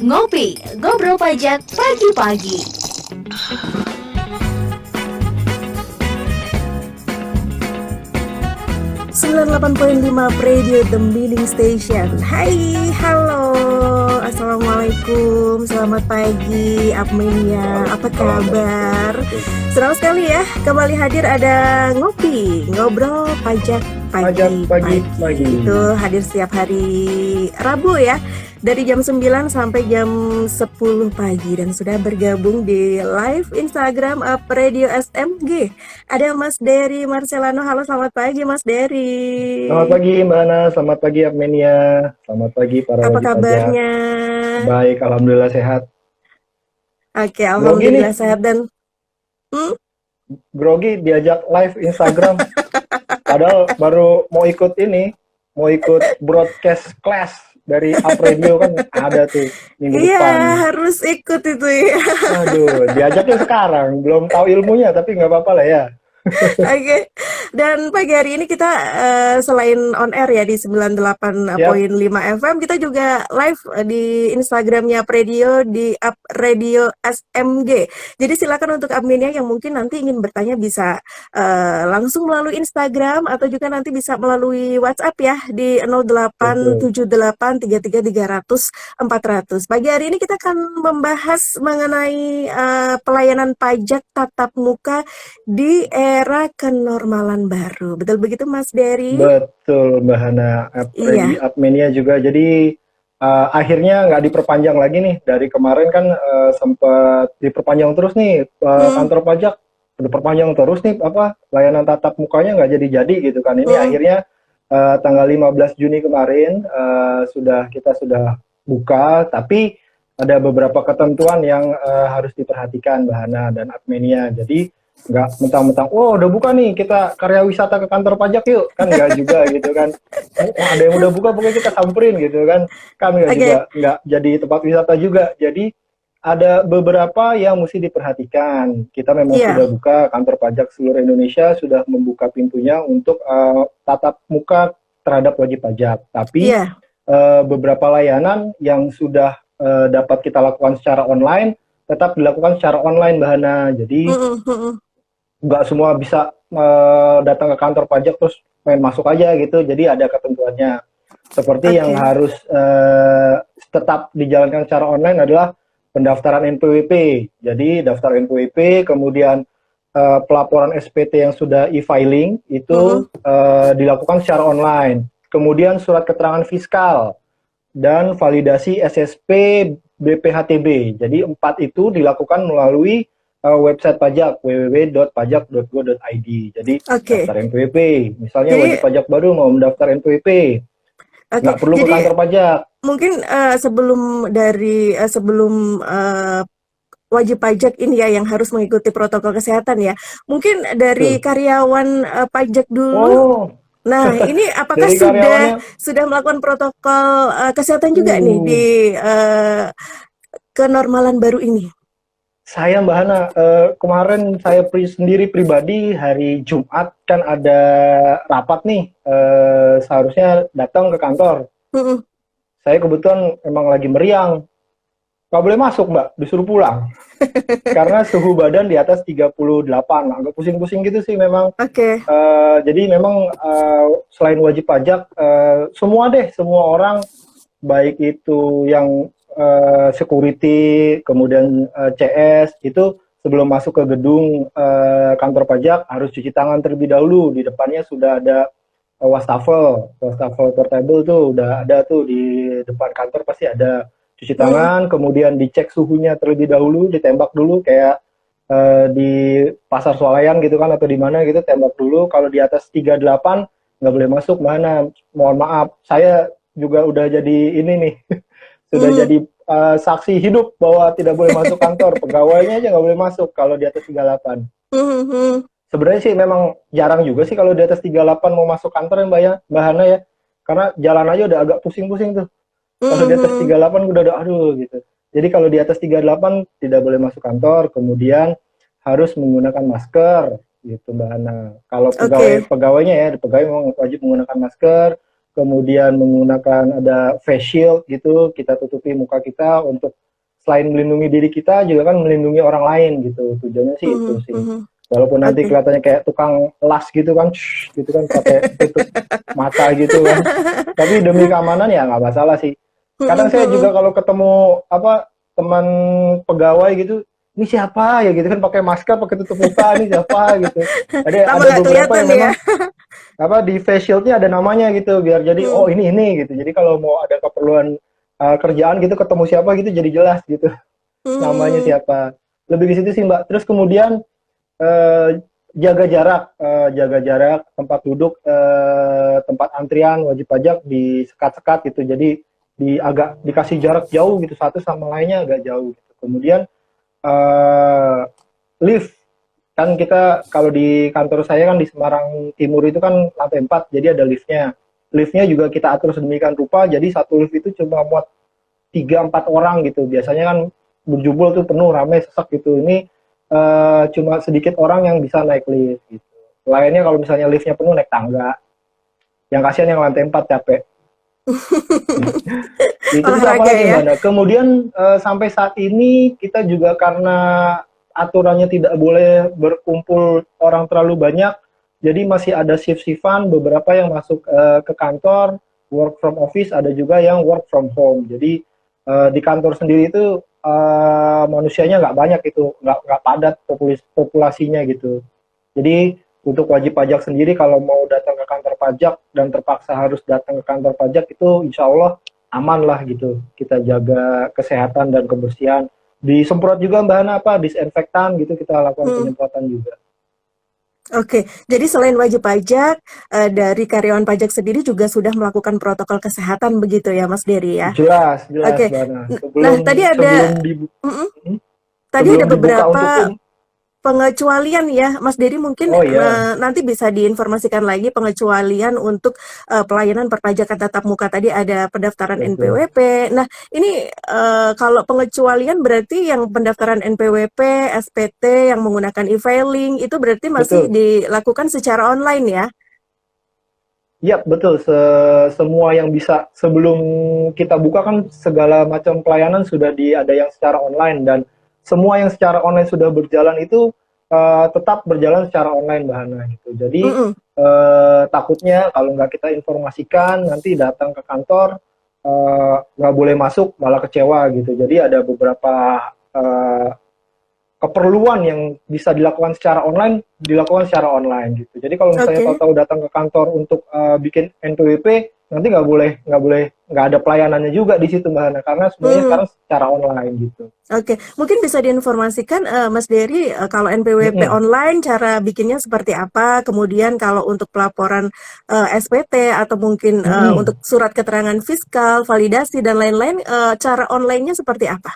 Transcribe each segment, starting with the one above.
Ngopi, ngobrol pajak pagi-pagi. 98.5 Radio The Milling Station. Hai, halo, assalamualaikum, selamat pagi, Apmenia, apa kabar? Senang sekali ya, kembali hadir ada Ngopi, ngobrol pajak pagi. Itu hadir setiap hari Rabu ya, dari jam 9 sampai jam 10 pagi. Dan sudah bergabung di live Instagram Up Radio SMG. Ada Mas Dery Marcelano. Halo, selamat pagi Mas Dery. Selamat pagi Mbak Ana, selamat pagi Apmenia, selamat pagi para Apa wajib kabarnya? pajak. Baik, alhamdulillah sehat. Oke, alhamdulillah sehat dan grogi diajak live Instagram. Padahal baru mau ikut broadcast class dari Up Radio kan ada tuh minggu depan. Iya, harus ikut itu ya. Aduh, diajaknya sekarang, belum tahu ilmunya tapi nggak apa-apa lah ya. Oke. Dan pagi hari ini kita selain on air ya di 98.5 FM, kita juga live di Instagramnya Up Radio di Up Radio SMG. Jadi silakan untuk adminnya yang mungkin nanti ingin bertanya bisa langsung melalui Instagram atau juga nanti bisa melalui WhatsApp ya di 087833300400. Pagi hari ini kita akan membahas mengenai pelayanan pajak tatap muka di era kenormalan baru. Betul begitu Mas Dery? Betul Mbak Hana. Iya. Apmenia juga. Jadi akhirnya nggak diperpanjang lagi nih. Dari kemarin kan sempat diperpanjang terus nih kantor pajak. Diperpanjang terus nih layanan tatap mukanya nggak jadi gitu kan. Ini akhirnya tanggal 15 Juni kemarin kita sudah buka, tapi ada beberapa ketentuan yang harus diperhatikan Mbak Hana dan Apmenia. Jadi nggak mentang-mentang, udah buka nih, kita karya wisata ke kantor pajak yuk, kan nggak juga gitu kan. Ada yang udah buka, pokoknya kita samperin gitu kan. Kami juga nggak jadi tempat wisata juga. Jadi ada beberapa yang mesti diperhatikan. Kita memang sudah buka, kantor pajak seluruh Indonesia sudah membuka pintunya untuk tatap muka terhadap wajib pajak. Tapi beberapa layanan yang sudah dapat kita lakukan secara online, tetap dilakukan secara online Mbak Hana. Jadi nggak semua bisa datang ke kantor pajak terus main masuk aja gitu. Jadi ada ketentuannya. Seperti yang harus tetap dijalankan secara online adalah pendaftaran NPWP. Jadi daftar NPWP, kemudian pelaporan SPT yang sudah e-filing itu dilakukan secara online. Kemudian surat keterangan fiskal dan validasi SSP BPHTB. Jadi 4 itu dilakukan melalui website pajak www.pajak.go.id. Jadi daftar NPWP, misalnya wajib pajak baru mau mendaftar NPWP, nggak perlu ke kantor pajak. Mungkin sebelum wajib pajak ini ya yang harus mengikuti protokol kesehatan ya. Mungkin dari karyawan pajak dulu. Nah, ini apakah sudah melakukan protokol kesehatan juga nih di kenormalan baru ini? Saya Mbak Hana, kemarin saya sendiri pribadi hari Jumat kan ada rapat nih, seharusnya datang ke kantor. Saya kebetulan emang lagi meriang, nggak boleh masuk Mbak, disuruh pulang. Karena suhu badan di atas 38, agak pusing-pusing gitu sih memang. Jadi memang selain wajib pajak, semua orang, baik itu yang security, kemudian CS, itu sebelum masuk ke gedung kantor pajak harus cuci tangan terlebih dahulu. Di depannya sudah ada wastafel portable tuh, udah ada tuh di depan kantor, pasti ada cuci tangan, kemudian dicek suhunya terlebih dahulu, ditembak dulu kayak di pasar swalayan gitu kan, atau di mana gitu, tembak dulu. Kalau di atas 38 nggak boleh masuk. Mana mohon maaf, saya juga udah jadi ini nih sudah jadi saksi hidup bahwa tidak boleh masuk kantor. Pegawainya aja nggak boleh masuk kalau di atas 38. Sebenarnya sih memang jarang juga sih kalau di atas 38 mau masuk kantor ya Mbak Hana ya. Karena jalan aja udah agak pusing-pusing tuh. Kalau di atas 38 udah ada aduh gitu. Jadi kalau di atas 38 tidak boleh masuk kantor, kemudian harus menggunakan masker gitu Mbak Hana. Kalau pegawainya ya, pegawai memang wajib menggunakan masker. kemudian menggunakan ada face shield gitu, kita tutupi muka kita untuk selain melindungi diri kita juga kan melindungi orang lain gitu. Tujuannya sih itu sih. Walaupun nanti Oke. kelihatannya kayak tukang las gitu kan, gitu kan pakai tutup mata gitu kan. Tapi demi keamanan ya nggak masalah sih. Kadang saya juga kalau ketemu apa teman pegawai gitu, ini siapa ya gitu kan pakai masker, pakai tutup muka, ini siapa gitu. Lama Ada nggak beberapa kelihatan yang ya. memang apa di face shield-nya ada namanya gitu biar jadi oh ini gitu. Jadi kalau mau ada keperluan kerjaan gitu ketemu siapa gitu jadi jelas gitu namanya Hmm. siapa. Lebih ke situ sih Mbak. Terus kemudian eh, jaga jarak tempat duduk, tempat antrian wajib pajak disekat-sekat gitu. Jadi agak dikasih jarak jauh gitu satu sama lainnya agak jauh gitu. Kemudian eh, lift kan kita kalau di kantor saya kan di Semarang Timur itu kan lantai 4 jadi ada liftnya. Liftnya juga kita atur sedemikian rupa jadi satu lift itu cuma muat 3-4 orang gitu. Biasanya kan berjubel tuh penuh ramai sesak gitu. Ini cuma sedikit orang yang bisa naik lift gitu. Lainnya kalau misalnya liftnya penuh naik tangga. Yang kasihan yang lantai 4 capek. Itu terus Olahraga apalagi ya. Mbak? Nah, kemudian sampai saat ini kita juga karena aturannya tidak boleh berkumpul orang terlalu banyak, jadi masih ada shift-shiftan beberapa yang masuk ke kantor work from office, ada juga yang work from home. Jadi di kantor sendiri itu manusianya nggak banyak itu, nggak padat populasinya gitu. Jadi untuk wajib pajak sendiri kalau mau datang ke kantor pajak dan terpaksa harus datang ke kantor pajak itu insya Allah aman lah gitu. Kita jaga kesehatan dan kebersihan. Disemprot juga Mbak Hana apa disinfektan gitu kita lakukan Hmm. penyemprotan juga. Oke, jadi selain wajib pajak, dari karyawan pajak sendiri juga sudah melakukan protokol kesehatan begitu ya, Mas Dery ya? Jelas, jelas Oke, Mbak Hana. nah tadi ada, mm-mm, tadi ada Sebelum dibuka untuk beberapa pengecualian ya, Mas Dery mungkin oh ya, nanti bisa diinformasikan lagi pengecualian untuk pelayanan perpajakan tatap muka tadi ada pendaftaran betul. NPWP. Nah, ini kalau pengecualian berarti yang pendaftaran NPWP, SPT yang menggunakan e-filing itu berarti masih Betul. dilakukan secara online ya? Iya, betul. Semua yang bisa sebelum kita buka kan segala macam pelayanan sudah ada yang secara online dan semua yang secara online sudah berjalan itu tetap berjalan secara online Mbak Hana gitu. Jadi Mm-mm. takutnya kalau nggak kita informasikan nanti datang ke kantor nggak boleh masuk malah kecewa gitu. Jadi ada beberapa eh, keperluan yang bisa dilakukan secara online gitu. Jadi kalau misalnya Oke. tahu-tahu datang ke kantor untuk bikin NPWP nanti nggak ada pelayanannya juga di situ Mbak Hana karena semuanya Hmm. sekarang secara online gitu. Oke, mungkin bisa diinformasikan Mas Dery kalau NPWP Mm-mm. online cara bikinnya seperti apa? Kemudian kalau untuk pelaporan SPT atau mungkin Mm-mm. untuk surat keterangan fiskal, validasi dan lain-lain, cara online-nya seperti apa?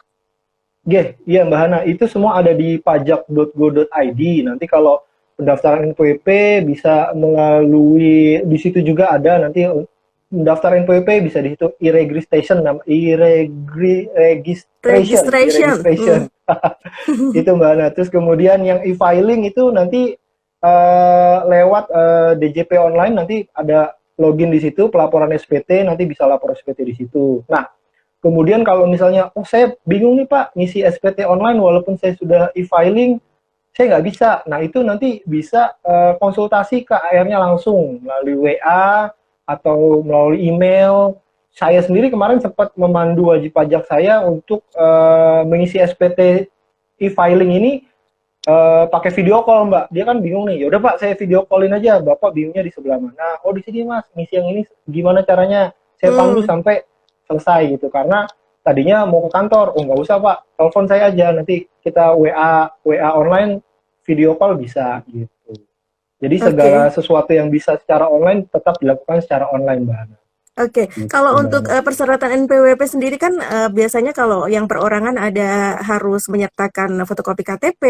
Iya Mbak Hana, itu semua ada di pajak.go.id. Nanti kalau pendaftaran NPWP bisa melalui di situ juga ada nanti pendaftaran NPWP bisa di situ e-registration Registration. e-registration. Itu Mbak Hana. Terus kemudian yang e-filing itu nanti lewat DJP online nanti ada login di situ pelaporan SPT nanti bisa lapor SPT di situ. Nah, kemudian kalau misalnya, oh saya bingung nih Pak, ngisi SPT online walaupun saya sudah e-filing, saya nggak bisa. Nah itu nanti bisa konsultasi ke AR-nya langsung melalui WA atau melalui email. Saya sendiri kemarin sempat memandu wajib pajak saya untuk mengisi SPT e-filing ini pakai video call Mbak. Dia kan bingung nih. Yaudah Pak, saya video callin aja. Bapak bingungnya di sebelah mana? Oh di sini Mas, ngisi yang ini gimana caranya? Saya pandu Hmm. sampai selesai gitu. Karena tadinya mau ke kantor, oh nggak usah Pak, telepon saya aja. Nanti kita WA online, video call bisa gitu. Jadi segala Oke. sesuatu yang bisa secara online tetap dilakukan secara online Mbak Hana. Oke, Gitu, kalau Mbak untuk Hana. persyaratan NPWP sendiri kan biasanya kalau yang perorangan ada harus menyertakan fotokopi KTP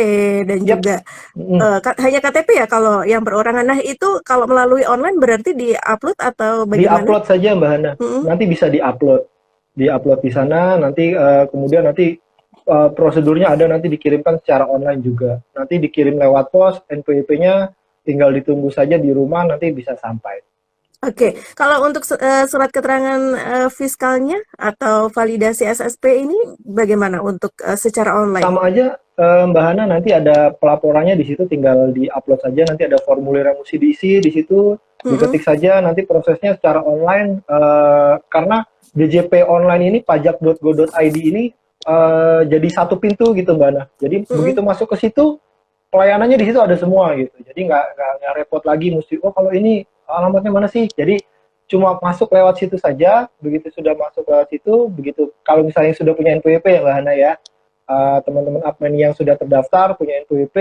dan Yap, juga mm, hanya KTP ya kalau yang perorangan. Nah itu kalau melalui online berarti di-upload atau bagaimana? di-upload saja Mbak Hana. Mm-mm. Nanti bisa di-upload di sana. Nanti kemudian nanti prosedurnya ada nanti dikirimkan secara online juga. Nanti dikirim lewat pos, NPWP-nya tinggal ditunggu saja di rumah nanti bisa sampai. Oke, kalau untuk surat keterangan fiskalnya atau validasi SSP ini bagaimana untuk secara online? Sama aja, Mbak Hana, nanti ada pelaporannya di situ, tinggal di-upload saja, nanti ada formulir yang mesti diisi di situ, Mm-mm. diketik saja, nanti prosesnya secara online, karena DJP online ini, pajak.go.id ini jadi satu pintu gitu Mbak Hana. Jadi Mm-mm. begitu masuk ke situ, pelayanannya di situ ada semua gitu. Jadi nggak repot lagi mesti, oh kalau ini alamatnya mana sih? Jadi cuma masuk lewat situ saja. Begitu sudah masuk lewat situ, begitu kalau misalnya sudah punya NPWP ya Mbak Hana ya, teman-teman admin yang sudah terdaftar punya NPWP,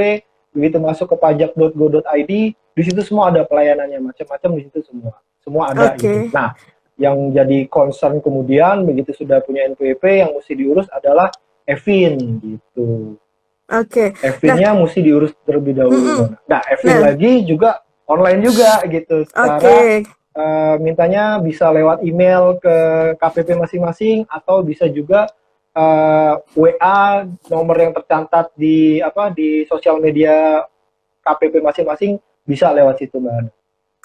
begitu masuk ke pajak.go.id, di situ semua ada pelayanannya macam-macam di situ semua ada gitu. Oke, Nah, yang jadi concern kemudian begitu sudah punya NPWP yang mesti diurus adalah Evin gitu. oke. Nah, Evin-nya mesti diurus terlebih dahulu. mm-mm. Nah, Evin Nah, lagi juga online juga gitu. Secara oke. mintanya bisa lewat email ke KPP masing-masing atau bisa juga WA nomor yang tercatat di sosial media KPP masing-masing bisa lewat situ Mbak.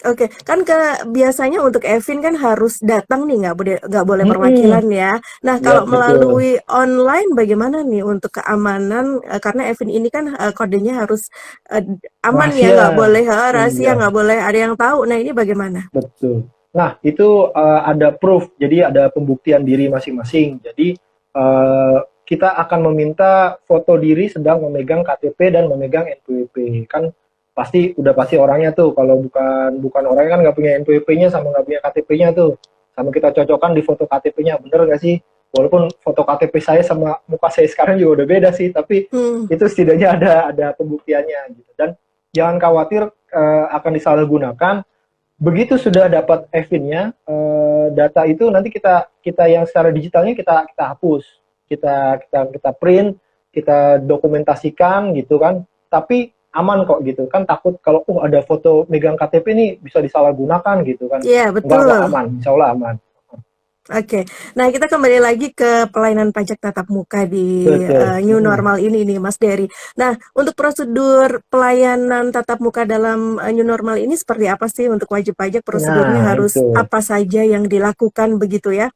Oke, kan biasanya untuk Evin kan harus datang nih, nggak boleh perwakilan Mm-mm. ya. Nah, Ya kalau betul. melalui online bagaimana nih untuk keamanan? Karena Evin ini kan kodenya harus eh, aman ya, nggak Rahasia. boleh rahasia, Iya. nggak boleh ada yang tahu. Nah, ini bagaimana? Betul. Nah, itu ada proof, jadi ada pembuktian diri masing-masing. Jadi kita akan meminta foto diri sedang memegang KTP dan memegang NPWP. Kan pasti orangnya tuh. Kalau bukan bukan orangnya kan nggak punya NPWP-nya sama nggak punya KTP-nya tuh. Sama kita cocokkan di foto KTP-nya, bener nggak sih? Walaupun foto KTP saya sama muka saya sekarang juga udah beda sih, tapi Hmm, itu setidaknya ada pembuktiannya gitu. Dan jangan khawatir akan disalahgunakan. Begitu sudah dapat EVIN-nya, data itu nanti kita kita yang secara digitalnya kita hapus, kita print, kita dokumentasikan gitu kan. Tapi aman kok gitu kan, takut kalau ada foto megang KTP ini bisa disalahgunakan gitu kan. iya Enggak betul. aman, insya Allah aman. Oke, nah kita kembali lagi ke pelayanan pajak tatap muka di Betul. new normal ini nih, Mas Dery. Nah, untuk prosedur pelayanan tatap muka dalam new normal ini seperti apa sih untuk wajib pajak? Prosedurnya Nah harus itu. apa saja yang dilakukan begitu ya?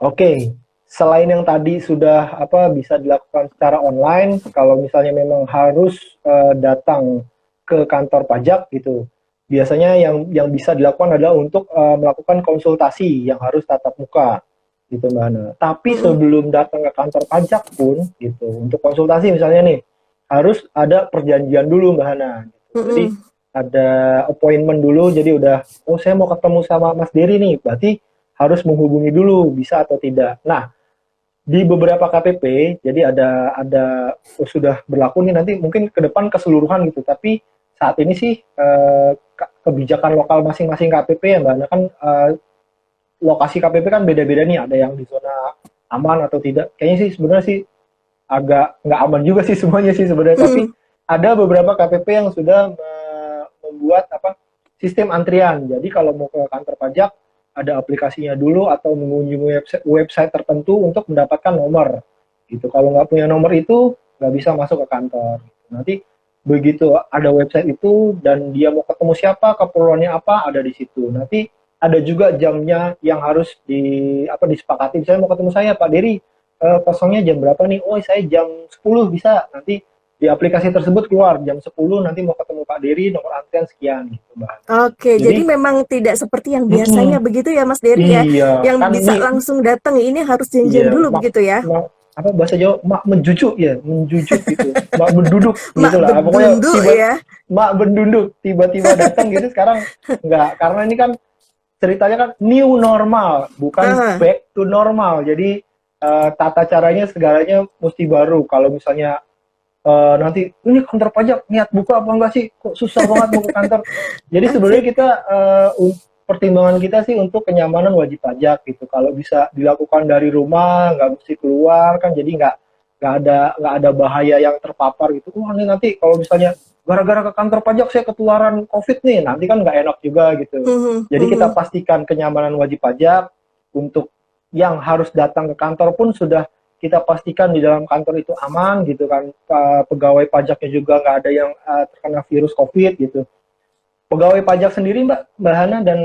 Oke, selain yang tadi sudah bisa dilakukan secara online, kalau misalnya memang harus datang ke kantor pajak gitu, biasanya yang bisa dilakukan adalah untuk melakukan konsultasi yang harus tatap muka gitu Mbak Hana. Tapi Mm-mm, sebelum datang ke kantor pajak pun gitu, untuk konsultasi misalnya nih harus ada perjanjian dulu Mbak Hana. Gitu. Jadi mm-mm. ada appointment dulu, jadi udah, oh saya mau ketemu sama Mas Dery nih, berarti harus menghubungi dulu bisa atau tidak. Nah, di beberapa KPP, jadi ada sudah berlaku nih, nanti mungkin ke depan keseluruhan gitu. Tapi saat ini sih kebijakan lokal masing-masing KPP ya Mbak. Nah kan lokasi KPP kan beda-beda nih. Ada yang di zona aman atau tidak. Kayaknya sih sebenarnya sih agak nggak aman juga sih semuanya sih sebenarnya. Tapi ada beberapa KPP yang sudah membuat sistem antrian. Jadi kalau mau ke kantor pajak ada aplikasinya dulu atau mengunjungi website tertentu untuk mendapatkan nomor. Gitu. Kalau nggak punya nomor itu nggak bisa masuk ke kantor. Nanti begitu ada website itu dan dia mau ketemu siapa, keperluannya apa, ada di situ. Nanti ada juga jamnya yang harus disepakati. Misalnya mau ketemu saya Pak Dery, kosongnya jam berapa nih? Oh saya jam 10 bisa. Nanti di aplikasi tersebut keluar jam 10 nanti mau ketemu Pak Dery nomor antrian sekian gitu Mbak. Oke, jadi Jadi memang tidak seperti yang biasanya mm-mm, begitu ya, Mas Dery ya, iya yang kan bisa ini langsung datang. Ini harus iya janjian dulu mak, begitu ya, apa bahasa Jawa mak menjujuk ya menjujuk gitu mak berduduk Mak gitu lah pokoknya Bedunduk ya. mak berdunduk tiba-tiba datang gitu sekarang nggak karena ini kan ceritanya kan new normal bukan Aha. back to normal jadi tata caranya segalanya mesti baru kalau misalnya nanti ini kantor pajak niat buka apa enggak sih kok susah banget mau ke kantor jadi sebenarnya Oke. kita pertimbangan kita sih untuk kenyamanan wajib pajak gitu kalau bisa dilakukan dari rumah nggak mesti keluar kan jadi nggak ada bahaya yang terpapar gitu wah ini nanti kalau misalnya gara-gara ke kantor pajak saya ketularan COVID nih nanti kan nggak enak juga gitu Mhm, jadi kita mhm. pastikan kenyamanan wajib pajak untuk yang harus datang ke kantor pun sudah kita pastikan di dalam kantor itu aman gitu kan pegawai pajaknya juga nggak ada yang terkena virus COVID gitu pegawai pajak sendiri Mbak Hana dan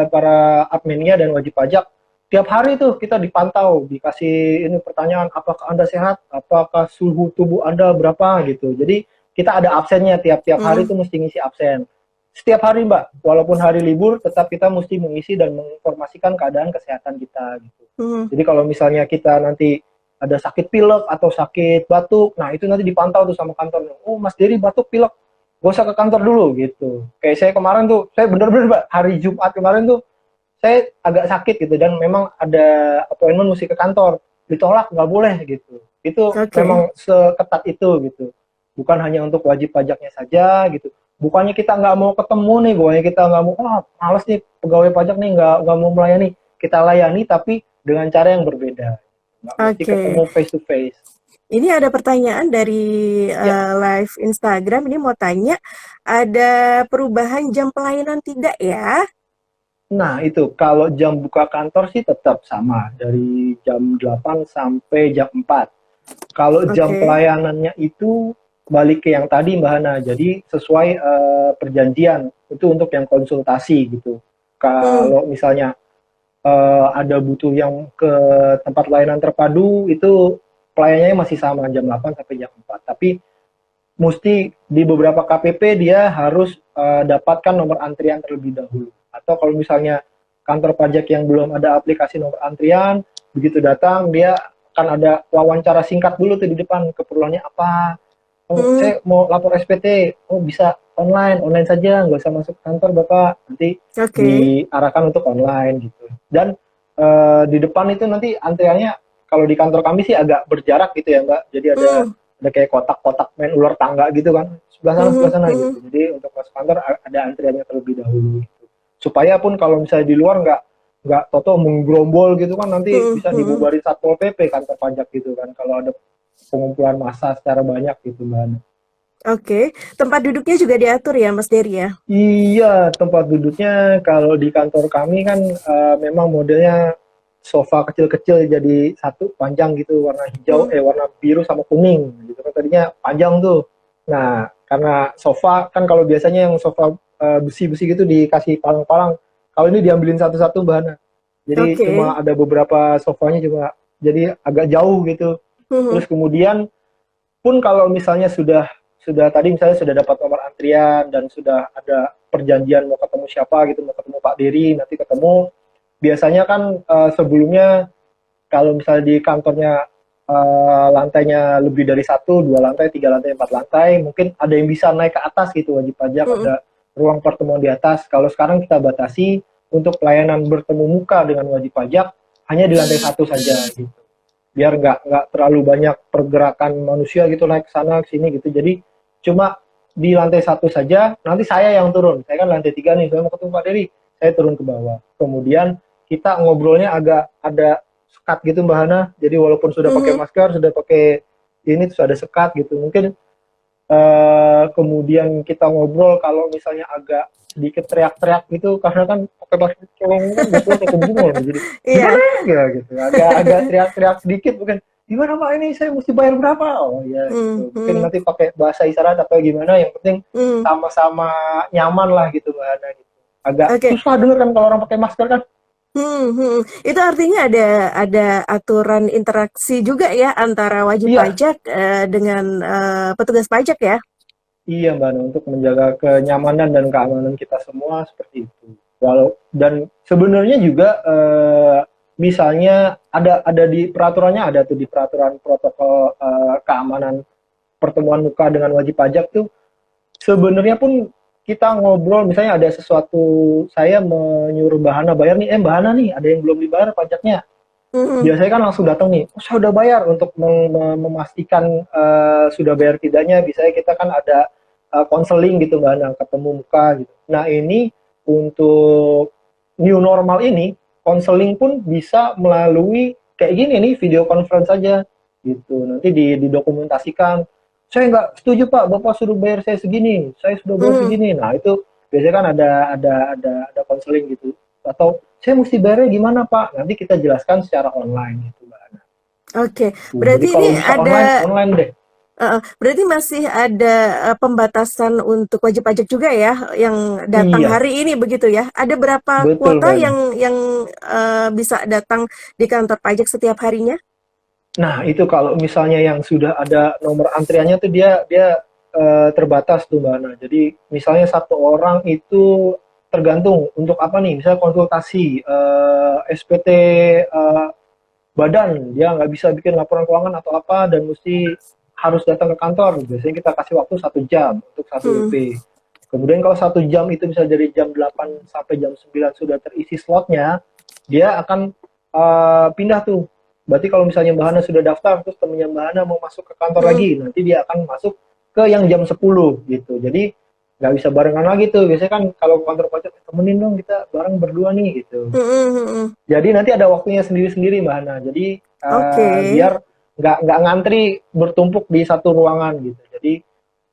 para adminnya dan wajib pajak tiap hari tuh kita dipantau, dikasih ini pertanyaan apakah Anda sehat, apakah suhu tubuh Anda berapa gitu. Jadi kita ada absennya tiap-tiap hari Hmm. tuh mesti ngisi absen. Setiap hari Mbak, walaupun hari libur tetap kita mesti mengisi dan menginformasikan keadaan kesehatan kita gitu. Hmm. Jadi kalau misalnya kita nanti ada sakit pilek atau sakit batuk, nah itu nanti dipantau tuh sama kantornya. Oh Mas Dery batuk pilek, gak usah ke kantor dulu gitu. Kayak saya kemarin tuh, saya bener-bener Mbak, hari Jumat kemarin tuh saya agak sakit gitu dan memang ada appointment mesti ke kantor, ditolak nggak boleh gitu. Itu Oke. memang seketat itu gitu. Bukan hanya untuk wajib pajaknya saja gitu. Bukannya kita nggak mau ketemu nih, bukannya kita nggak mau, males nih pegawai pajak nih nggak mau melayani. Kita layani tapi dengan cara yang berbeda. Nggak mesti Oke. ketemu face to face. Ini ada pertanyaan dari Ya. live Instagram. Ini mau tanya, ada perubahan jam pelayanan tidak ya? Nah, itu kalau jam buka kantor sih tetap sama dari jam 8 sampai jam 4. Kalau jam Oke. pelayanannya itu balik ke yang tadi Mbak Hana. Jadi sesuai perjanjian itu untuk yang konsultasi gitu. Hmm. Kalau misalnya ada butuh yang ke tempat layanan terpadu itu pelayanannya masih sama jam 8 sampai jam 4. Tapi mesti di beberapa KPP dia harus dapatkan nomor antrian terlebih dahulu. Atau kalau misalnya kantor pajak yang belum ada aplikasi nomor antrian, begitu datang dia akan ada wawancara singkat dulu tuh di depan, keperluannya apa. Oh, Hmm. saya mau lapor SPT, oh bisa online saja, nggak usah masuk kantor Bapak, nanti Oke. diarahkan untuk online gitu. Dan di depan itu nanti antriannya, kalau di kantor kami sih agak berjarak gitu ya Mbak, jadi Hmm. ada kayak kotak-kotak main ular tangga gitu kan, Hmm. sebelah sana Hmm. gitu. Jadi untuk masuk kantor ada antriannya terlebih dahulu gitu. Supaya pun kalau misalnya di luar nggak toto menggerombol gitu kan, nanti Hmm. bisa Hmm. dibubarin Satpol PP kantor pajak gitu kan kalau ada pengumpulan massa secara banyak gitu Mbak. Oke. Tempat duduknya juga diatur ya, Mas Dery ya? Iya, tempat duduknya kalau di kantor kami kan memang modelnya sofa kecil-kecil jadi satu panjang gitu, warna hijau, Hmm. warna biru sama kuning gitu kan, tadinya panjang tuh. Nah, karena sofa kan kalau biasanya yang sofa besi-besi gitu dikasih palang-palang, kalau ini diambilin satu-satu Mbak Hana. Jadi Oke. cuma ada beberapa sofanya juga, jadi agak jauh gitu. Hmm. Terus kemudian pun kalau misalnya sudah tadi misalnya sudah dapat nomor antrian dan sudah ada perjanjian mau ketemu siapa gitu, mau ketemu Pak Dery, nanti ketemu. Biasanya kan sebelumnya kalau misalnya di kantornya lantainya lebih dari satu, dua lantai, tiga lantai, empat lantai, mungkin ada yang bisa naik ke atas gitu, wajib pajak Hmm. ada ruang pertemuan di atas. Kalau sekarang kita batasi untuk pelayanan bertemu muka dengan wajib pajak hanya di lantai satu saja gitu, biar nggak terlalu banyak pergerakan manusia gitu naik ke sana ke sini gitu. Jadi cuma di lantai satu saja, nanti saya yang turun, saya kan lantai tiga nih, saya mau ketemu Pak Dery, saya turun ke bawah, kemudian kita ngobrolnya agak ada sekat gitu Mbak Hana, jadi walaupun sudah pakai Hmm. masker, sudah pakai ini terus ada sekat gitu, mungkin kemudian kita ngobrol kalau misalnya agak sedikit teriak-teriak gitu karena kan pakai bahasa colong kan biasanya saya kebingungan jadi Iya. gimana ya gitu, agak teriak-teriak sedikit mungkin gimana Pak ini saya mesti bayar berapa, oh ya Hmm. gitu, mungkin Hmm. nanti pakai bahasa isyarat atau gimana, yang penting Hmm. sama-sama nyaman lah gitu Mbak Ana gitu. Agak Oke. susah denger kan kalau orang pakai masker kan. Hmm. Itu artinya ada aturan interaksi juga ya antara wajib Iya, pajak dengan petugas pajak ya? iya Mbak Ana, untuk menjaga kenyamanan dan keamanan kita semua seperti itu. Walau dan sebenarnya juga misalnya ada di peraturannya, ada tuh di peraturan protokol keamanan pertemuan muka dengan wajib pajak tuh, sebenarnya pun kita ngobrol misalnya ada sesuatu, saya menyuruh Mbak Hana bayar nih, Mbak Hana nih ada yang belum dibayar pajaknya. Hmm. Biasanya kan langsung datang nih, oh, saya udah bayar, untuk memastikan sudah bayar tidaknya. Biasanya kita kan ada konseling gitu Mbak Hana, ketemu muka gitu. Nah ini untuk new normal ini, konseling pun bisa melalui kayak gini nih, video conference saja gitu. Nanti didokumentasikan. Saya nggak setuju Pak, Bapak suruh bayar saya segini, saya sudah bayar Hmm. segini. Nah itu biasanya kan ada konseling gitu. Atau saya mesti bayarnya gimana Pak? Nanti kita jelaskan secara online gitu Mbak Ana. Oke. Jadi Berarti ini kalau bisa online, ada online deh. Berarti masih ada pembatasan untuk wajib pajak juga ya, yang datang Iya, hari ini begitu ya? Ada berapa betul kuota Mbak Ana. yang bisa datang di kantor pajak setiap harinya? Nah, itu kalau misalnya yang sudah ada nomor antriannya tuh dia dia terbatas tuh Mbak Ana. Jadi misalnya satu orang itu tergantung untuk apa nih, misalnya konsultasi SPT badan, dia nggak bisa bikin laporan keuangan atau apa dan mesti harus datang ke kantor. Biasanya kita kasih waktu 1 jam untuk satu Hmm. WP. Kemudian kalau 1 jam itu bisa dari jam 8 sampai jam 9 sudah terisi slotnya, dia akan pindah tuh. Berarti kalau misalnya Mbak Hana sudah daftar, terus temennya Mbak Hana mau masuk ke kantor Hmm. lagi, nanti dia akan masuk ke yang jam 10 gitu. Jadi nggak bisa barengan lagi tuh. Biasanya kan kalau ke kantor pajak, temenin dong kita bareng berdua nih gitu. Hmm. Hmm. Hmm. Jadi nanti ada waktunya sendiri-sendiri Mbak Hana. Jadi Oke. biar nggak ngantri bertumpuk di satu ruangan gitu. Jadi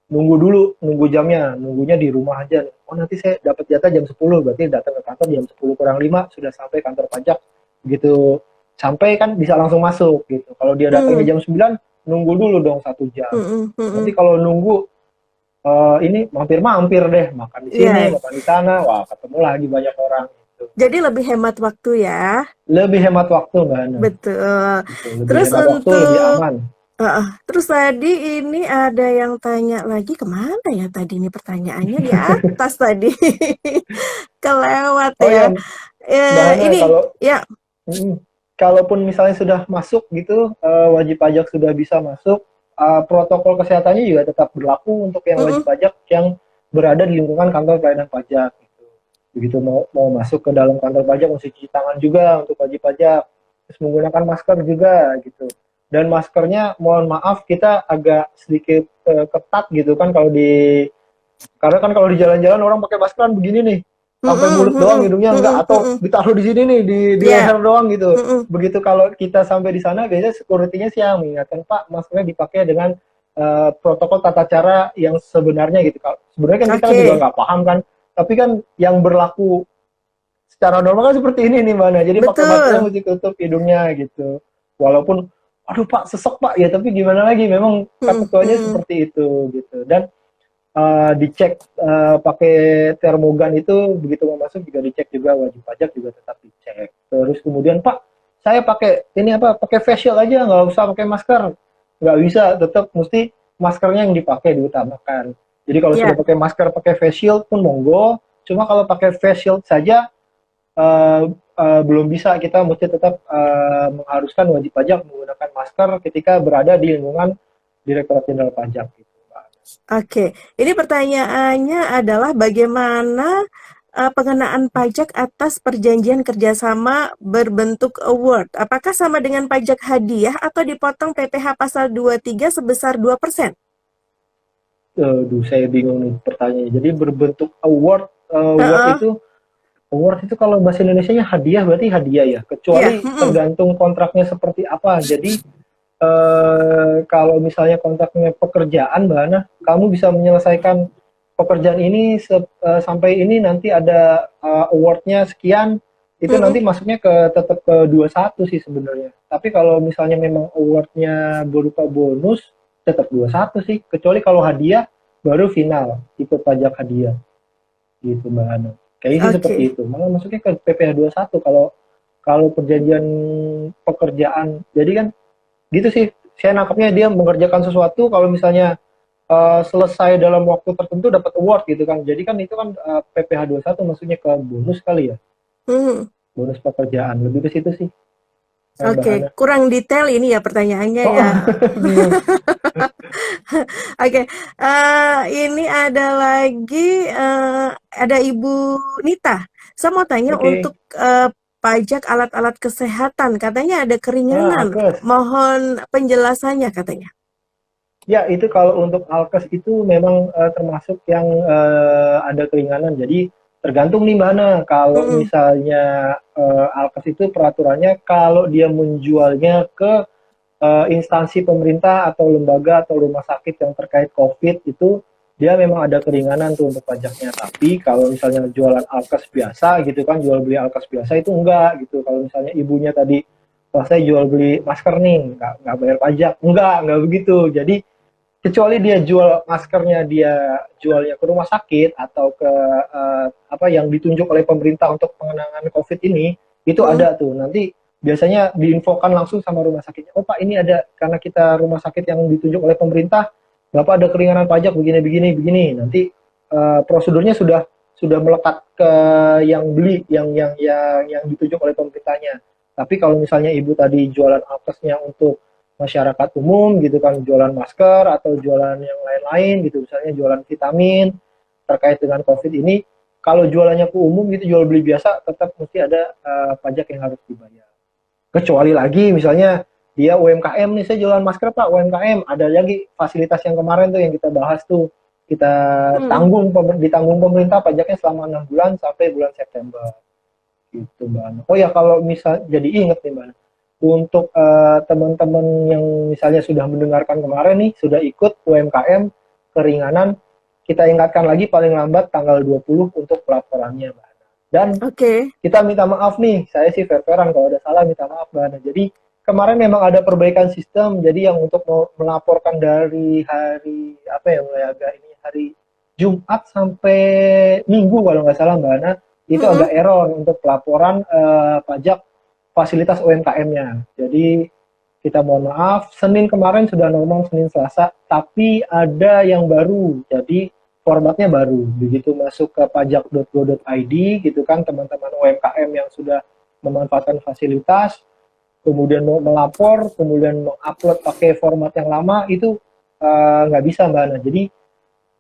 nunggu dulu, nunggu jamnya, nunggunya di rumah aja. Oh nanti saya dapat jatah jam 10, berarti datang ke kantor jam 10 kurang 5 sudah sampai kantor pajak gitu. Sampai kan bisa langsung masuk gitu. Kalau dia Hmm. datangnya jam 9, nunggu dulu dong 1 jam. Hmm. Hmm. Hmm. Nanti kalau nunggu ini mampir-mampir deh, makan di sini, Iya. makan di sana, wah ketemu lagi banyak orang gitu. Jadi lebih hemat waktu ya. Lebih hemat waktu Mbak Hana. Betul. Gitu. Lebih Terus hemat waktu, lebih untuk aman. terus tadi ini ada yang tanya lagi, kemana ya tadi ini pertanyaannya, di atas tadi. Kelewat Oh ya. ya, Mbak Hana, Ini kalau ya. kalaupun misalnya sudah masuk gitu, wajib pajak sudah bisa masuk, protokol kesehatannya juga tetap berlaku untuk yang wajib Mm-mm. pajak yang berada di lingkungan kantor pelayanan pajak. Gitu. Begitu mau masuk ke dalam kantor pajak, mesti cuci tangan juga untuk wajib pajak, terus menggunakan masker juga gitu. Dan maskernya, mohon maaf, kita agak sedikit ketat gitu kan kalau di karena kan kalau di jalan-jalan orang pakai masker kan begini nih, sampai Mm-mm. mulut doang, Mm-mm. hidungnya enggak, Mm-mm. atau Mm-mm. ditaruh di sini nih, di Ya. leher doang gitu. Mm-mm. Begitu kalau kita sampai di sana, biasanya security-nya sih yang mengingatkan, Pak, maskernya dipakai dengan protokol tata cara yang sebenarnya gitu. Sebenarnya kan kita juga Oke. nggak paham kan, tapi kan yang berlaku secara normal kan seperti ini nih mana. Jadi pakai maskernya Betul. mesti tutup hidungnya gitu. Walaupun, aduh Pak, sesek Pak, ya tapi gimana lagi, memang Mm-mm. ketentuannya Mm-mm. seperti itu gitu. Dan dicek pakai termogan itu begitu mau masuk juga dicek juga, wajib pajak juga tetap dicek. Terus kemudian Pak, saya pakai ini apa, pakai facial aja, nggak usah pakai masker. Nggak bisa, tetap mesti maskernya yang dipakai diutamakan. Jadi kalau Ya. sudah pakai masker, pakai face shield pun monggo. Cuma kalau pakai face shield saja belum bisa, kita mesti tetap mengharuskan wajib pajak menggunakan masker ketika berada di lingkungan Direktorat Jenderal Pajak gitu. Oke. Ini pertanyaannya adalah bagaimana pengenaan pajak atas perjanjian kerjasama berbentuk award? Apakah sama dengan pajak hadiah atau dipotong PPh pasal 23 sebesar 2%? Saya bingung nih pertanyaannya. Jadi berbentuk award, Heeh. award itu kalau bahasa Indonesianya hadiah, berarti hadiah ya. Iya. Kecuali tergantung kontraknya seperti apa. Jadi kalau misalnya kontraknya pekerjaan, Mbak Ana, kamu bisa menyelesaikan pekerjaan ini sampai ini nanti ada awardnya sekian, itu nanti masuknya tetap ke 21 sih sebenarnya. Tapi kalau misalnya memang awardnya berupa bonus, tetap 21 sih. Kecuali kalau hadiah, baru final, tipe pajak hadiah. Gitu Mbak Ana. Kayaknya sih seperti Oke. itu. Malah masuknya ke PPh 21 kalau kalau perjanjian pekerjaan. Jadi kan gitu sih, saya nangkapnya dia mengerjakan sesuatu, kalau misalnya selesai dalam waktu tertentu dapat award gitu kan. Jadi kan itu kan PPh 21 maksudnya ke bonus kali ya, Hmm. bonus pekerjaan, lebih ke situ sih Mbak Oke, Hana. kurang detail ini ya pertanyaannya Oh, ya. bingung. Oke, ini ada lagi, ada Ibu Nita. Saya mau tanya Oke. untuk pajak alat-alat kesehatan, katanya ada keringanan. Alkes. Mohon penjelasannya katanya. Ya, itu kalau untuk alkes itu memang termasuk yang ada keringanan. Jadi tergantung nih Mbak Hana. Kalau Mm-mm. misalnya alkes itu peraturannya kalau dia menjualnya ke instansi pemerintah atau lembaga atau rumah sakit yang terkait COVID itu dia memang ada keringanan tuh untuk pajaknya. Tapi kalau misalnya jualan alkes biasa gitu kan, jual beli alkes biasa itu enggak gitu. Kalau misalnya ibunya tadi, wah saya jual beli masker nih, nggak bayar pajak, enggak begitu. Jadi kecuali dia jual maskernya, dia jualnya ke rumah sakit atau ke apa yang ditunjuk oleh pemerintah untuk penanganan COVID ini, itu Mm-mm. ada tuh. Nanti biasanya diinfokan langsung sama rumah sakitnya. Oh Pak, ini ada karena kita rumah sakit yang ditunjuk oleh pemerintah, Bapak ada keringanan pajak begini. Nanti prosedurnya sudah melekat ke yang beli, yang ditunjuk oleh pemerintahnya. Tapi kalau misalnya ibu tadi jualan apesnya untuk masyarakat umum gitu kan, jualan masker atau jualan yang lain-lain gitu, misalnya jualan vitamin terkait dengan COVID ini, kalau jualannya ke umum gitu, jual beli biasa, tetap mesti ada pajak yang harus dibayar. Kecuali lagi misalnya dia UMKM nih, saya jualan masker Pak, UMKM, ada lagi fasilitas yang kemarin tuh yang kita bahas tuh, kita Mm-mm. ditanggung pemerintah pajaknya selama 6 bulan sampai bulan September gitu Mbak Ana. Oh ya, kalau misal jadi inget nih Mbak Ana, untuk teman-teman yang misalnya sudah mendengarkan kemarin nih, sudah ikut UMKM keringanan, kita ingatkan lagi paling lambat tanggal 20 untuk pelaporannya Mbak Ana. Dan Oke. kita minta maaf nih, saya sih fair-fairan, kalau ada salah minta maaf Mbak Ana. Jadi kemarin memang ada perbaikan sistem, jadi yang untuk melaporkan dari hari apa ya, mulai agak ini hari Jumat sampai Minggu kalau nggak salah Mbak Ana, itu Mm-mm. agak error untuk pelaporan pajak fasilitas UMKM-nya. Jadi kita mohon maaf, Senin kemarin sudah normal, Senin Selasa, tapi ada yang baru. Jadi formatnya baru. Begitu masuk ke pajak.go.id gitu kan, teman-teman UMKM yang sudah memanfaatkan fasilitas, kemudian mau melapor, kemudian mengupload pakai format yang lama, itu nggak bisa Mbak Ana. Jadi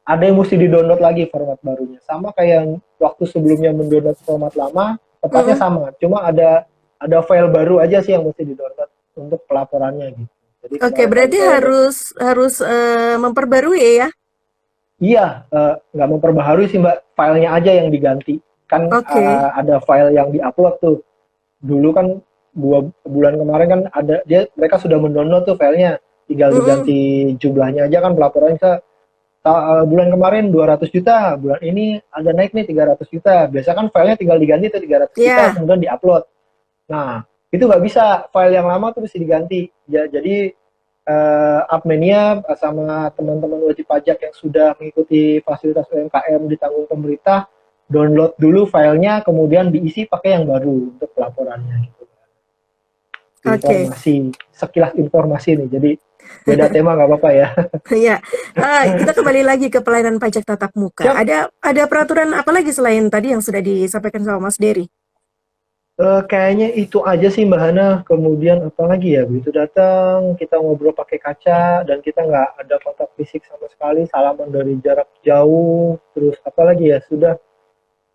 ada yang mesti di-download lagi format barunya. Sama kayak yang waktu sebelumnya mendownload format lama, tepatnya Mm-mm. sama. Cuma ada file baru aja sih yang mesti di-download untuk pelaporannya gitu. Jadi Oke, kemarin kan berarti saya harus harus memperbarui ya. iya, nggak memperbaharui sih Mbak, filenya aja yang diganti. Kan Oke. ada file yang di-upload tuh. Dulu kan 2 bulan kemarin kan mereka sudah mendownload tuh filenya, tinggal Mm-mm. diganti jumlahnya aja kan, pelaporannya bisa bulan kemarin 200 juta, bulan ini ada naik nih 300 juta. Biasa kan filenya tinggal diganti tuh 300 juta, Ya. kemudian diupload. Nah, itu nggak bisa, file yang lama tuh mesti diganti. Ya, jadi adminnya sama teman-teman wajib pajak yang sudah mengikuti fasilitas UMKM ditanggung pemerintah, download dulu filenya, kemudian diisi pakai yang baru untuk pelaporannya. Gitu. Oke. Informasi, sekilas informasi nih, jadi beda tema nggak apa-apa ya. Ya. Kita kembali lagi ke pelayanan pajak tatap muka. Siap. Ada peraturan apa lagi selain tadi yang sudah disampaikan sama Mas Dery? Kayaknya itu aja sih Mbak Hana. Kemudian apa lagi ya? Begitu datang, kita ngobrol pakai kaca dan kita nggak ada kontak fisik sama sekali, salaman dari jarak jauh. Terus apa lagi ya? Sudah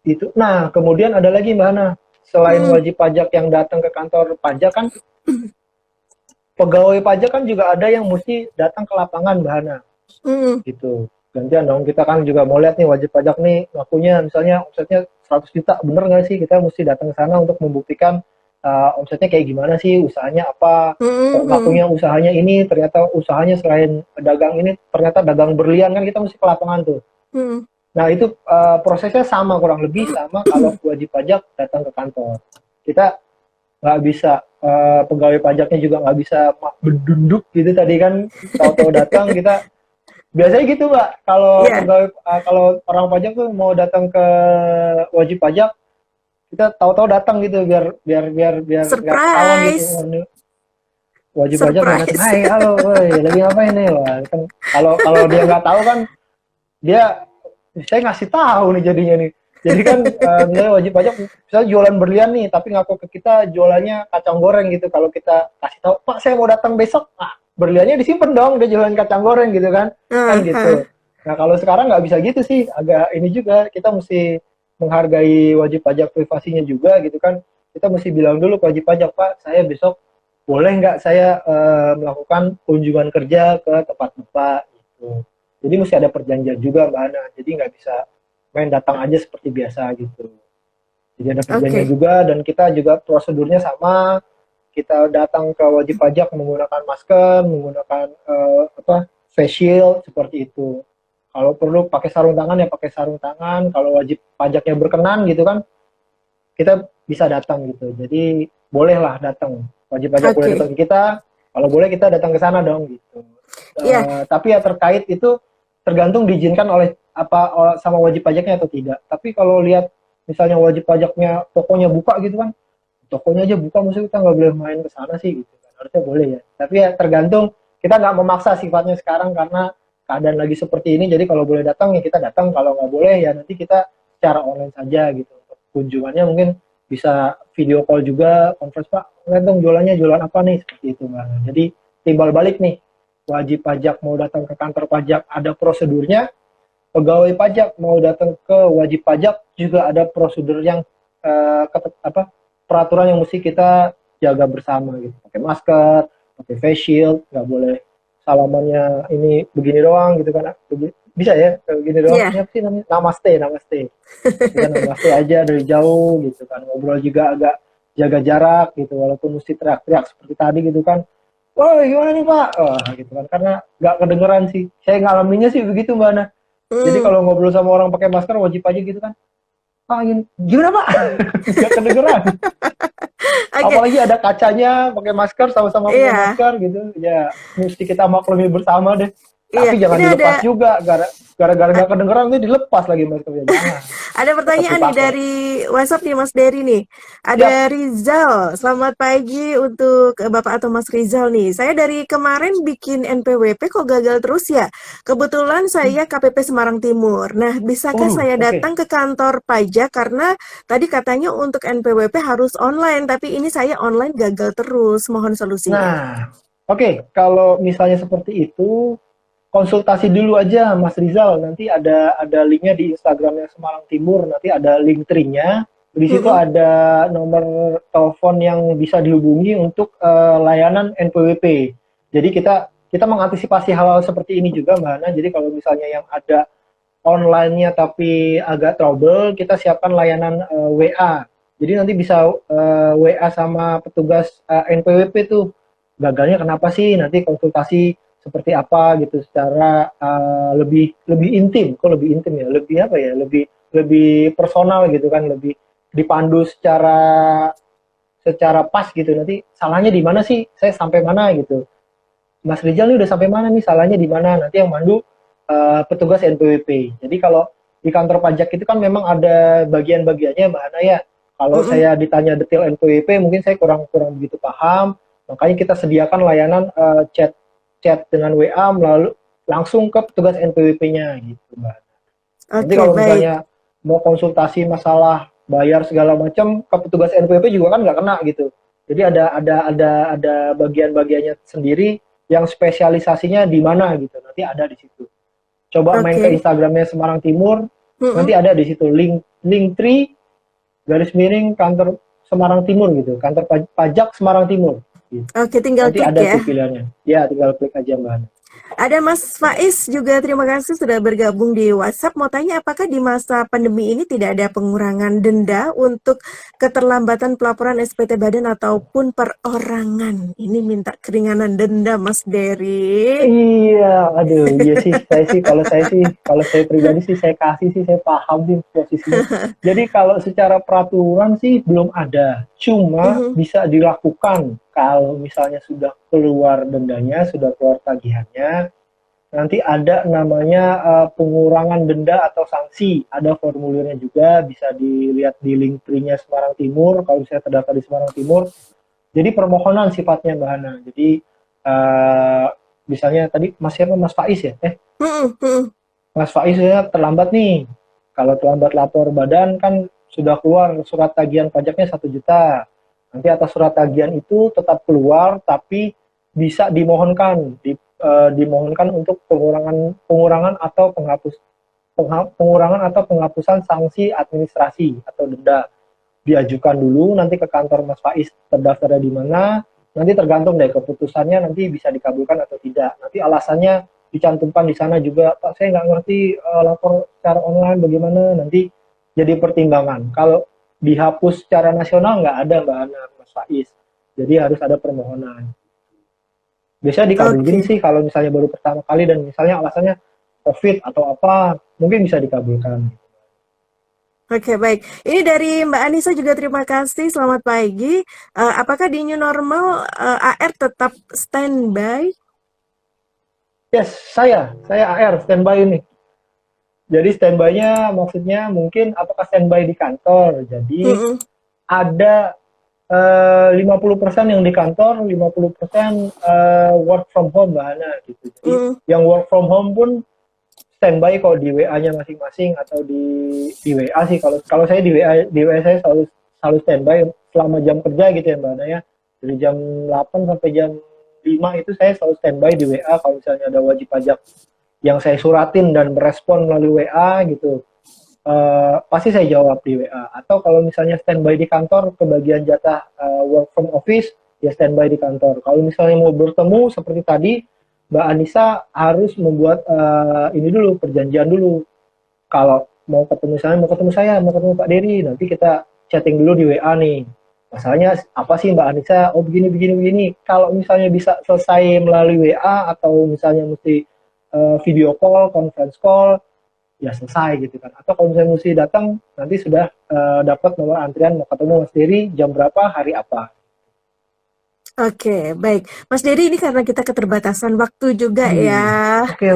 itu. Nah, kemudian ada lagi Mbak Hana. Selain Mm-mm. wajib pajak yang datang ke kantor pajak kan, pegawai pajak kan juga ada yang mesti datang ke lapangan Mbak Hana. Mm-mm. Gitu. Gantian dong, kita kan juga mau lihat nih wajib pajak nih ngakunya misalnya omsetnya 100 juta, bener nggak sih? Kita mesti datang ke sana untuk membuktikan omsetnya kayak gimana sih, usahanya apa, kok Mm-mm. ngakunya usahanya ini, ternyata usahanya selain dagang ini ternyata dagang berlian, kan kita mesti ke lapangan tuh. Mm-mm. Nah itu prosesnya sama, kurang lebih sama kalau wajib pajak datang ke kantor. Kita nggak bisa, pegawai pajaknya juga nggak bisa berdunduk gitu tadi kan, tahu-tahu datang kita. Biasanya gitu Mbak, kalau Ya. pegawai kalau orang pajak tuh mau datang ke wajib pajak, kita tahu-tahu datang gitu biar biar biar biar nggak ketahuan gitu. Surprise. Oh, ini wajib pajak nih datang, Surprise. hai halo, woi lagi ngapain nih? Wah, kan kalau kalau dia nggak tahu kan, dia saya ngasih tahu nih jadinya nih. Jadi kan misalnya wajib pajak misalnya jualan berlian nih, tapi ngaku ke kita jualannya kacang goreng gitu. Kalau kita kasih tahu, Pak saya mau datang besok, nah, berliannya disimpan dong, dia jualan kacang goreng gitu kan Ah, ah. gitu. Nah kalau sekarang nggak bisa gitu sih, agak ini juga, kita mesti menghargai wajib pajak privasinya juga gitu kan. Kita mesti bilang dulu ke wajib pajak, Pak saya besok boleh nggak saya melakukan kunjungan kerja ke tempat Bapak gitu. Jadi mesti ada perjanjian juga Mbak Ana, jadi nggak bisa main datang aja seperti biasa gitu. Jadi ada perjanjian Oke. juga, dan kita juga prosedurnya sama. Kita datang ke wajib pajak menggunakan masker, menggunakan face shield seperti itu. Kalau perlu pakai sarung tangan ya pakai sarung tangan. Kalau wajib pajaknya berkenan gitu kan, kita bisa datang gitu. Jadi bolehlah datang. Wajib pajak boleh Oke. datang ke kita. Kalau boleh kita datang ke sana dong gitu. Iya. Tapi ya terkait itu tergantung diizinkan oleh sama wajib pajaknya atau tidak. Tapi kalau lihat misalnya wajib pajaknya tokonya buka gitu kan, tokonya aja buka, maksudnya kita nggak boleh main ke sana sih gitu kan, harusnya boleh ya. Tapi ya tergantung, kita nggak memaksa sifatnya sekarang karena keadaan lagi seperti ini. Jadi kalau boleh datang ya kita datang, kalau nggak boleh ya nanti kita secara online saja gitu. Untuk kunjungannya mungkin bisa video call juga, conference, Pak lihat dong jualannya jualan apa nih, seperti itu Mbak. Jadi timbal balik nih, wajib pajak mau datang ke kantor pajak ada prosedurnya, pegawai pajak mau datang ke wajib pajak juga ada prosedur yang peraturan yang mesti kita jaga bersama gitu. Pakai masker, pakai face shield, nggak boleh salamannya ini begini doang gitu kan. Bisa ya begini doang. Iya. Ini apa sih namanya? Namaste. Kita namaste aja dari jauh gitu kan. Ngobrol juga agak jaga jarak gitu, walaupun mesti teriak-teriak seperti tadi gitu kan. Wah gimana nih Pak? Wah gitu kan, karena nggak kedengeran sih. Saya ngalaminnya sih begitu Mbak Ana. Jadi kalau ngobrol sama orang pakai masker wajib aja gitu kan. Ah, gimana Pak? Nggak kedengeran. Oke. Apalagi ada kacanya, pakai masker, sama-sama pakai Iya. masker gitu. Ya, mesti kita maklumi bersama deh. Iya. Tapi jangan Ini dilepas ada juga. Gara-gara nggak kedengeran nih dilepas lagi maskernya. Jangan. ada pertanyaan nih Tetap dipakai. dari WhatsApp nih Mas Dery nih. Siap. Ada Rizal. Selamat pagi untuk Bapak atau Mas Rizal nih. Saya dari kemarin bikin NPWP kok gagal terus ya. Kebetulan saya KPP Semarang Timur. Nah, bisakah saya Oke. datang ke kantor pajak karena tadi katanya untuk NPWP harus online, tapi ini saya online gagal terus. Mohon solusinya. Nah, oke. Kalau misalnya seperti itu, konsultasi dulu aja Mas Rizal. Nanti ada linknya di Instagramnya Semarang Timur. Nanti ada link tree-nya. Di situ ada nomor telepon yang bisa dihubungi untuk layanan NPWP. Jadi kita mengantisipasi hal-hal seperti ini juga Mbak Hana. Jadi kalau misalnya yang ada online-nya tapi agak trouble, kita siapkan layanan WA. Jadi nanti bisa WA sama petugas NPWP tuh. Gagalnya kenapa sih? Nanti konsultasi seperti apa gitu secara lebih intim. Kok lebih intim ya? Lebih apa ya? Lebih personal gitu kan, lebih dipandu secara pas gitu. Nanti salahnya di mana sih? Saya sampai mana gitu. Mas Rizal ini udah sampai mana nih? Salahnya di mana? Nanti yang mandu petugas NPWP. Jadi kalau di kantor pajak itu kan memang ada bagian-bagiannya Mbak Hana ya. Kalau saya ditanya detail NPWP mungkin saya kurang begitu paham. Makanya kita sediakan layanan chat dengan WA melalui langsung ke petugas NPWP-nya gitu Mbak. Nanti kalau misalnya mau konsultasi masalah bayar segala macam ke petugas NPWP juga kan nggak kena gitu. Jadi ada bagian-bagiannya sendiri yang spesialisasinya di mana gitu. Nanti ada di situ. Coba main ke Instagramnya Semarang Timur, nanti ada di situ Linktree _kantor Semarang Timur gitu, kantor pajak Semarang Timur. Gitu. Oke, tinggal nanti klik ada ya. tuh pilihannya. Ya, tinggal klik aja Mbak. Ada Mas Faiz juga, terima kasih sudah bergabung di WhatsApp. Mau tanya apakah di masa pandemi ini tidak ada pengurangan denda untuk keterlambatan pelaporan SPT Badan ataupun perorangan? Ini minta keringanan denda Mas Dery. Iya, aduh, iya sih, kalau saya pribadi sih saya paham sih posisinya. Jadi kalau secara peraturan sih belum ada, cuma bisa dilakukan kalau misalnya sudah keluar dendanya, sudah keluar tagihannya, nanti ada namanya pengurangan denda atau sanksi. Ada formulirnya juga, bisa dilihat di link tree-nya Semarang Timur, kalau saya terdaftar di Semarang Timur. Jadi permohonan sifatnya Mbak Hana. Jadi misalnya tadi Mas Faiz ya? Mas Faiz ya terlambat nih. Kalau terlambat lapor badan kan sudah keluar surat tagihan pajaknya 1 juta. Nanti atas surat tagihan itu tetap keluar, tapi bisa dimohonkan untuk pengurangan atau penghapusan sanksi administrasi atau denda. Diajukan dulu nanti ke kantor Mas Faiz terdaftarnya di mana, nanti tergantung dari keputusannya nanti bisa dikabulkan atau tidak. Nanti alasannya dicantumkan di sana juga, Pak saya nggak ngerti lapor secara online bagaimana, nanti jadi pertimbangan. Kalau dihapus secara nasional nggak ada Mbak Ana, Mas Faiz. Jadi harus ada permohonan. Biasanya dikabulin sih kalau misalnya baru pertama kali dan misalnya alasannya COVID atau apa, mungkin bisa dikabulkan. Oke, baik. Ini dari Mbak Anissa juga terima kasih. Selamat pagi. Apakah di new normal AR tetap standby? Yes, saya AR standby ini. Jadi standby-nya maksudnya mungkin apakah standby di kantor. Jadi Mm-mm. ada 50% yang di kantor, 50% work from home Mbak Hana gitu. Jadi Mm. yang work from home pun standby kalau di WA-nya masing-masing atau di WA sih. Kalau saya di WA saya selalu standby selama jam kerja gitu ya Mbak Hana ya. Dari jam 8 sampai jam 5 itu saya selalu standby di WA kalau misalnya ada wajib pajak yang saya suratin dan merespon melalui WA gitu. Pasti saya jawab di WA. Atau kalau misalnya standby di kantor kebagian jatah work from office, ya standby di kantor. Kalau misalnya mau bertemu seperti tadi, Mbak Anissa harus membuat ini dulu, perjanjian dulu. Kalau mau ketemu saya, mau ketemu Pak Dery, nanti kita chatting dulu di WA nih. Masalahnya apa sih Mbak Anissa? Oh begini. Kalau misalnya bisa selesai melalui WA atau misalnya mesti video call, conference call, ya selesai gitu kan. Atau kalau misalnya mesti datang, nanti sudah dapat nomor antrian mau ketemu Mas Dery jam berapa, hari apa. Oke, baik. Mas Dery, ini karena kita keterbatasan waktu juga ya. Oke.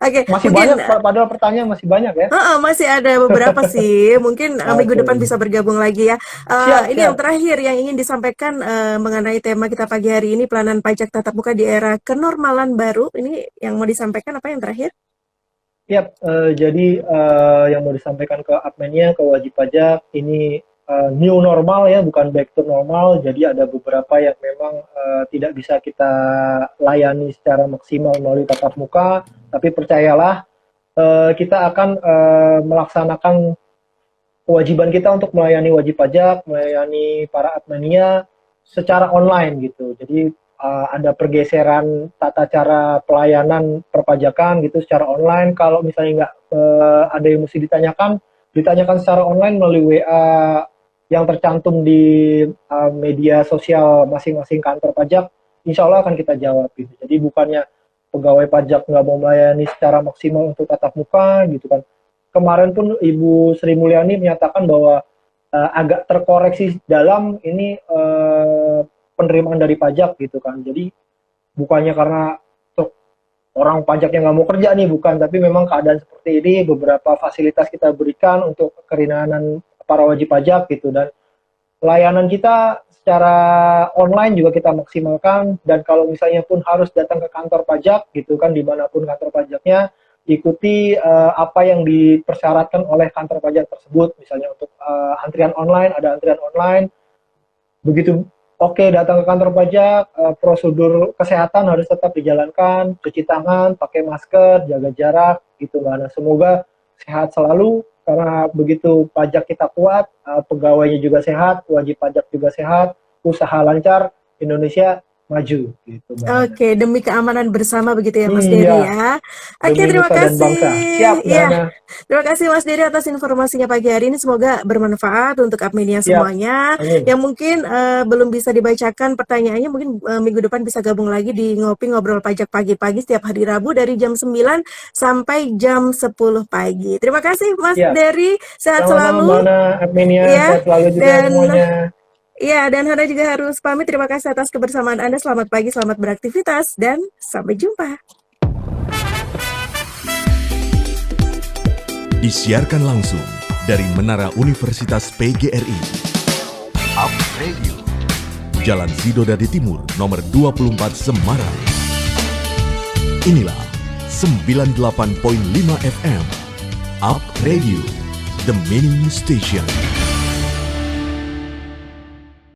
Oke, Masih mungkin banyak, padahal pertanyaan masih banyak ya. masih ada beberapa sih. Mungkin minggu Oke. depan bisa bergabung lagi ya. Siap. Ini yang terakhir yang ingin disampaikan mengenai tema kita pagi hari ini, pelayanan pajak tatap muka di era kenormalan baru. Ini yang mau disampaikan apa yang terakhir? Yap, jadi yang mau disampaikan ke adminnya, ke wajib pajak, ini new normal ya, bukan back to normal. Jadi ada beberapa yang memang tidak bisa kita layani secara maksimal melalui tatap muka, tapi percayalah kita akan melaksanakan kewajiban kita untuk melayani wajib pajak, melayani para adminnya secara online gitu. Jadi ada pergeseran tata cara pelayanan perpajakan gitu secara online. Kalau misalnya nggak ada yang mesti ditanyakan secara online melalui WA yang tercantum di media sosial masing-masing kantor pajak, insya Allah akan kita jawab gitu. Jadi bukannya pegawai pajak nggak mau melayani secara maksimal untuk tatap muka gitu kan. Kemarin pun Ibu Sri Mulyani menyatakan bahwa agak terkoreksi dalam ini penerimaan dari pajak gitu kan. Jadi bukannya karena orang pajak yang nggak mau kerja nih, bukan, tapi memang keadaan seperti ini beberapa fasilitas kita berikan untuk keringanan para wajib pajak gitu, dan layanan kita secara online juga kita maksimalkan. Dan kalau misalnya pun harus datang ke kantor pajak gitu kan, dimanapun kantor pajaknya, ikuti apa yang dipersyaratkan oleh kantor pajak tersebut. Misalnya untuk antrian online, ada antrian online, begitu oke datang ke kantor pajak, prosedur kesehatan harus tetap dijalankan, cuci tangan, pakai masker, jaga jarak gitu kan. Nah, semoga sehat selalu, karena begitu pajak kita kuat, pegawainya juga sehat, wajib pajak juga sehat, usaha lancar, Indonesia maju gitu. Oke, demi keamanan bersama begitu ya Mas Dery ya. Oke, Demi terima nusa dan kasih. bangsa. Siap, Ya, Nana. terima kasih Mas Dery atas informasinya pagi hari ini. Semoga bermanfaat untuk adminnya Siap. semuanya. Amin. Yang mungkin belum bisa dibacakan pertanyaannya, mungkin minggu depan bisa gabung lagi di Ngopi Ngobrol Pajak pagi-pagi setiap hari Rabu dari jam 9 sampai jam 10 pagi. Terima kasih Mas Siap. Dery, sehat Sama-sama, selalu. Mana, adminnya, Ya, sehat selalu juga dan semuanya. ya, dan Hana juga harus pamit. Terima kasih atas kebersamaan Anda. Selamat pagi, selamat beraktivitas, dan sampai jumpa. Disiarkan langsung dari Menara Universitas PGRI. Up Radio. Jalan Sidodadi Timur, nomor 24 Semarang. Inilah 98.5 FM. Up Radio, The Meaning Station.